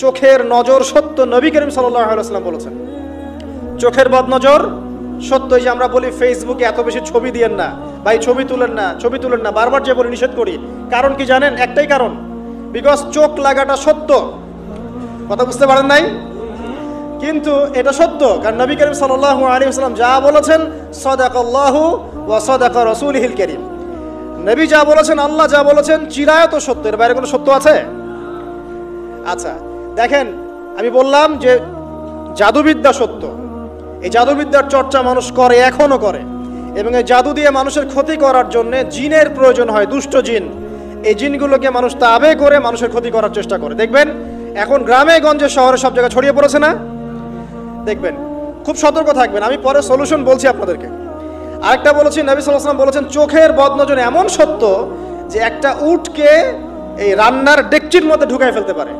চোখের নজর সত্য, নবী করিম সাল্লাল্লাহু আলাইহি ওয়াসাল্লাম বলেছেন চোখের বদনজর সত্য। এই যে আমরা বলি ফেসবুকে এত বেশি ছবি দিয়েন না ভাই, ছবি তুলেন না, ছবি তুলেন না, বারবার যে বলি নিষেধ করি, কারণ কি জানেন? একটাই কারণ, বিকজ চোখ লাগাটা সত্য। কথা বুঝতে পারেন নাই? কিন্তু এটা সত্য, কারণ নবী করিম সাল্লাল্লাহু আলাইহি ওয়াসাল্লাম যা বলেছেন সাদাকাল্লাহু ওয়া সাদাকা রাসূলুহুল কারীম, নবী যা বলেছেন, আল্লাহ যা বলেছেন চিরায়ত সত্য, এর বাইরে কোনো সত্য আছে? আচ্ছা দেখেন, আমি বললাম যে জাদুবিদ্যা সত্য, এই জাদুবিদ্যার চর্চা মানুষ করে, এখনো করে, এবং এই জাদু দিয়ে মানুষের ক্ষতি করার জন্য জিনের প্রয়োজন হয়, দুষ্ট জিন। এই জিনগুলোকে মানুষ তাবে করে মানুষের ক্ষতি করার চেষ্টা করে। দেখবেন এখন গ্রামে গঞ্জে শহরে সব জায়গায় ছড়িয়ে পড়েছে না? দেখবেন, খুব সতর্ক থাকবেন। আমি পরে সলিউশন বলছি আপনাদেরকে। আরেকটা বলেছি, নবী সাল্লাল্লাহু আলাইহি ওয়াসাল্লাম বলেছেন চোখের বদনজর এমন সত্য যে একটা উটকে এই রান্নার ডেকচির মধ্যে ঢুকায় ফেলতে পারে।